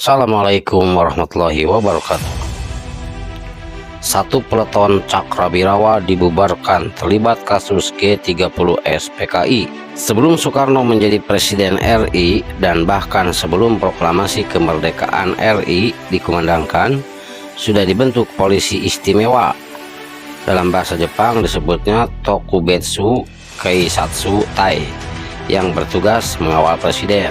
Assalamualaikum warahmatullahi wabarakatuh. Satu peleton Cakrabirawa dibubarkan terlibat kasus G30S PKI. Sebelum Soekarno menjadi Presiden RI dan bahkan sebelum proklamasi kemerdekaan RI dikumandangkan, sudah dibentuk polisi istimewa. Dalam bahasa Jepang disebutnya Tokubetsu Keisatsu Tai yang bertugas mengawal presiden.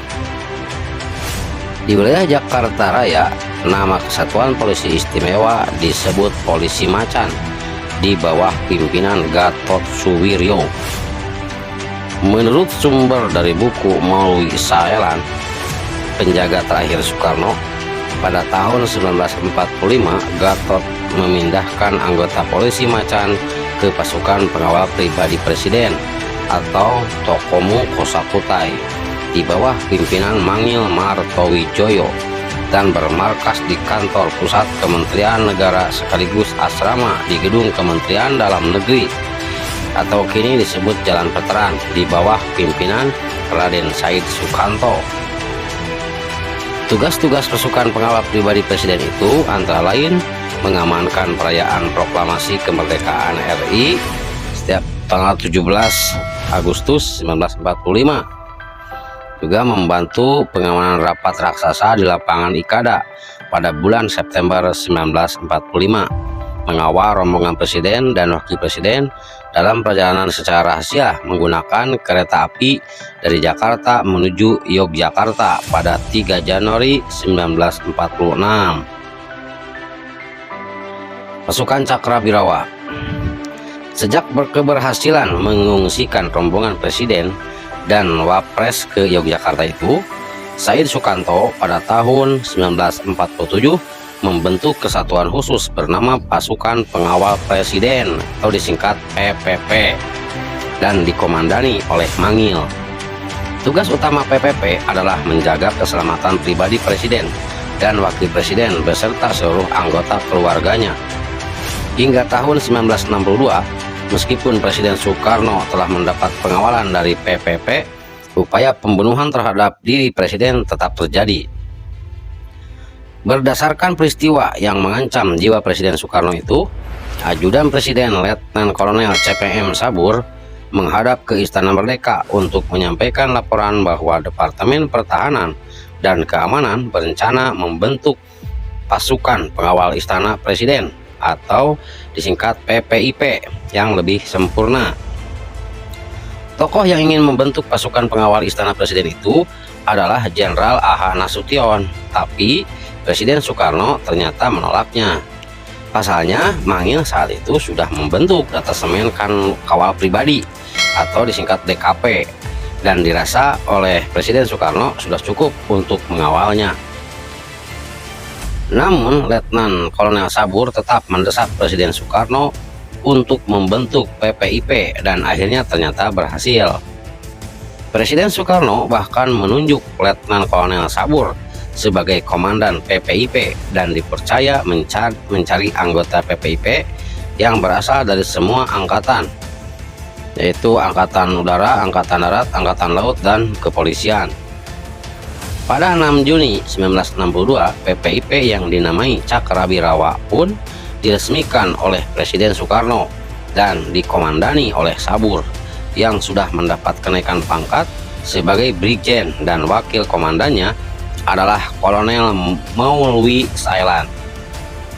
Di wilayah Jakarta Raya, nama Kesatuan Polisi Istimewa disebut Polisi Macan di bawah pimpinan Gatot Suwiryo. Menurut sumber dari buku Maulwi Saelan, penjaga terakhir Soekarno, pada tahun 1945 Gatot memindahkan anggota Polisi Macan ke pasukan pengawal pribadi presiden atau Tokomu Kosakutai di bawah pimpinan Mangil Martowijoyo dan bermarkas di kantor pusat Kementerian Negara sekaligus asrama di gedung Kementerian Dalam Negeri atau kini disebut Jalan Veteran di bawah pimpinan Raden Said Sukanto. Tugas-tugas pasukan pengawal pribadi presiden itu antara lain mengamankan perayaan proklamasi kemerdekaan RI setiap tanggal 17 Agustus 1945, juga membantu pengamanan rapat raksasa di lapangan Ikada pada bulan September 1945, mengawal rombongan presiden dan wakil presiden dalam perjalanan secara rahasia menggunakan kereta api dari Jakarta menuju Yogyakarta pada 3 Januari 1946. Pasukan Cakrabirawa. Sejak berkeberhasilan mengungsikan rombongan presiden dan wapres ke Yogyakarta itu, Said Sukanto pada tahun 1947 membentuk kesatuan khusus bernama Pasukan Pengawal Presiden atau disingkat PPP dan dikomandani oleh Mangil. Tugas utama PPP adalah menjaga keselamatan pribadi presiden dan wakil presiden beserta seluruh anggota keluarganya. Hingga tahun 1962, meskipun Presiden Soekarno telah mendapat pengawalan dari PPP, upaya pembunuhan terhadap diri presiden tetap terjadi. Berdasarkan peristiwa yang mengancam jiwa Presiden Soekarno itu, Ajudan Presiden Letnan Kolonel CPM Sabur menghadap ke Istana Merdeka untuk menyampaikan laporan bahwa Departemen Pertahanan dan Keamanan berencana membentuk Pasukan Pengawal Istana Presiden atau disingkat PPIP yang lebih sempurna. Tokoh yang ingin membentuk pasukan pengawal istana presiden itu adalah Jenderal A.H. Nasution, tapi Presiden Soekarno ternyata menolaknya. Pasalnya, Mangil saat itu sudah membentuk Detasemen Kawal Pribadi atau disingkat DKP dan dirasa oleh Presiden Soekarno sudah cukup untuk mengawalnya. Namun, Letnan Kolonel Sabur tetap mendesak Presiden Soekarno untuk membentuk PPIP dan akhirnya ternyata berhasil. Presiden Soekarno bahkan menunjuk Letnan Kolonel Sabur sebagai komandan PPIP dan dipercaya mencari anggota PPIP yang berasal dari semua angkatan, yaitu Angkatan Udara, Angkatan Darat, Angkatan Laut, dan Kepolisian. Pada 6 Juni 1962, PPIP yang dinamai Cakrabirawa pun diresmikan oleh Presiden Soekarno dan dikomandani oleh Sabur yang sudah mendapat kenaikan pangkat sebagai Brigjen dan wakil komandannya adalah Kolonel Maulwi Saelan.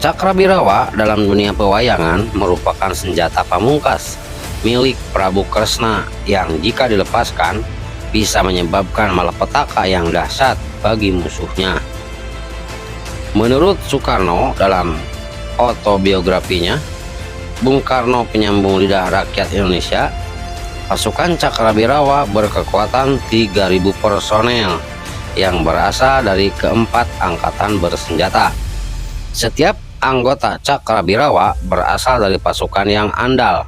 Cakrabirawa dalam dunia pewayangan merupakan senjata pamungkas milik Prabu Kresna yang jika dilepaskan bisa menyebabkan malapetaka yang dahsyat bagi musuhnya. Menurut Soekarno dalam autobiografinya, Bung Karno Penyambung Lidah Rakyat Indonesia, pasukan Cakrabirawa berkekuatan 3.000 personel yang berasal dari keempat angkatan bersenjata. Setiap anggota Cakrabirawa berasal dari pasukan yang andal.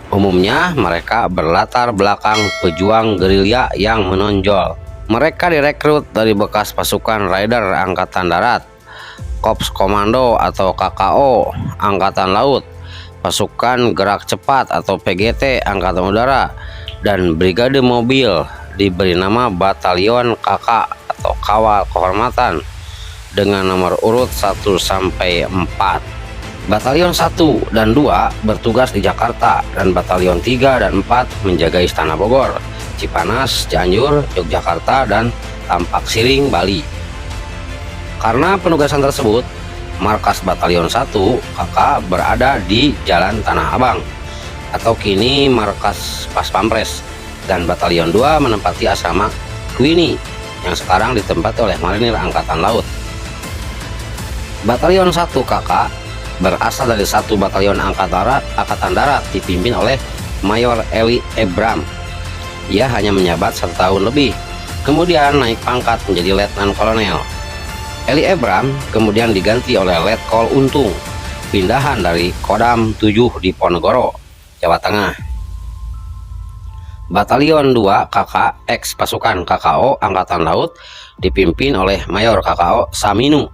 Umumnya mereka berlatar belakang pejuang gerilya yang menonjol. Mereka direkrut dari bekas pasukan Raider Angkatan Darat, Korps Komando atau KKO Angkatan Laut, pasukan Gerak Cepat atau PGT Angkatan Udara, dan Brigade Mobil diberi nama Batalion KK atau Kawal Kehormatan dengan nomor urut 1 sampai 4. Batalion 1 dan 2 bertugas di Jakarta dan Batalion 3 dan 4 menjaga Istana Bogor, Cipanas, Cianjur, Yogyakarta, dan Tampak Siring, Bali. Karena penugasan tersebut, markas Batalion 1 KK berada di Jalan Tanah Abang atau kini markas Pas Pampres, dan Batalion 2 menempati asrama Kwini yang sekarang ditempati oleh Marinir Angkatan Laut. Batalion 1 KK berasal dari satu batalion Angkatan Darat dipimpin oleh Mayor Eli Ebram. Ia hanya menjabat 1 tahun lebih, kemudian naik pangkat menjadi Letnan Kolonel. Eli Ebram kemudian diganti oleh Letkol Untung, pindahan dari Kodam 7 di Ponorogo, Jawa Tengah. Batalion 2 KK X pasukan KKO Angkatan Laut dipimpin oleh Mayor KKO Saminu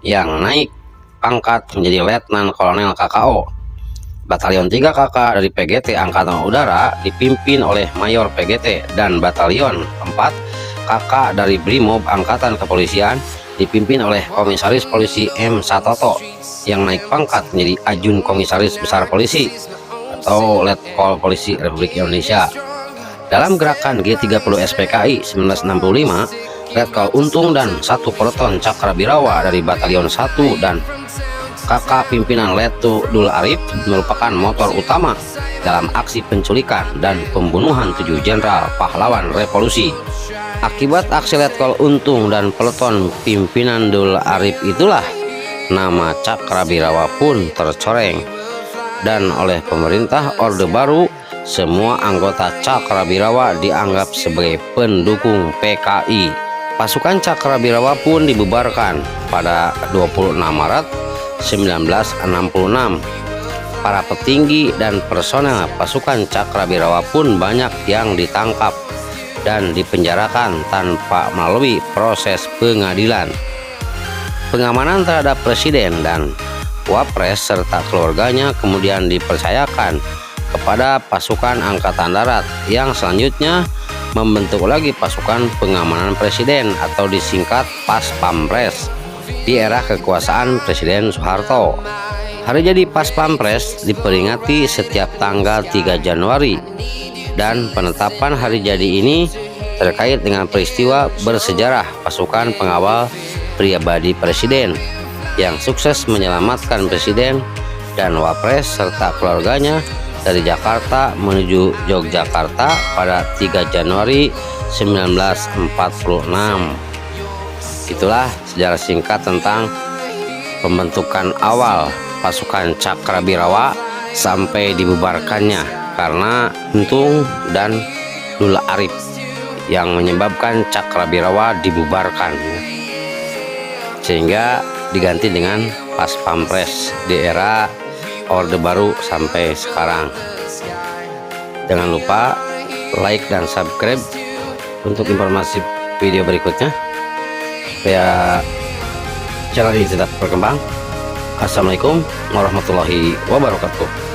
yang naik pangkat menjadi Letnan Kolonel KKO. Batalion 3 KK dari PGT Angkatan Udara dipimpin oleh Mayor PGT, dan Batalion 4 KK dari Brimob Angkatan Kepolisian dipimpin oleh Komisaris Polisi M. Satoto yang naik pangkat menjadi Ajun Komisaris Besar Polisi atau Letkol Polisi Republik Indonesia. Dalam gerakan G30 SPKI 1965, Letkol Untung dan 1 Peleton Cakrabirawa dari Batalion 1 dan KK pimpinan Letu Dul Arif merupakan motor utama dalam aksi penculikan dan pembunuhan 7 jenderal pahlawan revolusi. Akibat aksi Letkol Untung dan Peleton pimpinan Dul Arif itulah nama Cakrabirawa pun tercoreng, dan oleh pemerintah Orde Baru semua anggota Cakrabirawa dianggap sebagai pendukung PKI. Pasukan Cakrabirawa pun dibubarkan pada 26 Maret 1966. Para petinggi dan personel pasukan Cakrabirawa pun banyak yang ditangkap dan dipenjarakan tanpa melalui proses pengadilan. Pengamanan terhadap Presiden dan Wapres serta keluarganya kemudian dipercayakan kepada pasukan Angkatan Darat yang selanjutnya membentuk lagi pasukan pengamanan Presiden atau disingkat Pas Pampres di era kekuasaan Presiden Soeharto. Hari jadi Pas Pampres diperingati setiap tanggal 3 Januari, dan penetapan hari jadi ini terkait dengan peristiwa bersejarah pasukan pengawal pribadi Presiden yang sukses menyelamatkan Presiden dan Wapres serta keluarganya dari Jakarta menuju Yogyakarta pada 3 Januari 1946. Itulah sejarah singkat tentang pembentukan awal pasukan Cakrabirawa sampai dibubarkannya karena Untung dan Dul Arif yang menyebabkan Cakrabirawa dibubarkan, sehingga diganti dengan Pas Pampres di era Orde Baru sampai sekarang. Jangan lupa like dan subscribe untuk informasi video berikutnya supaya channel ini tetap berkembang. Assalamualaikum warahmatullahi wabarakatuh.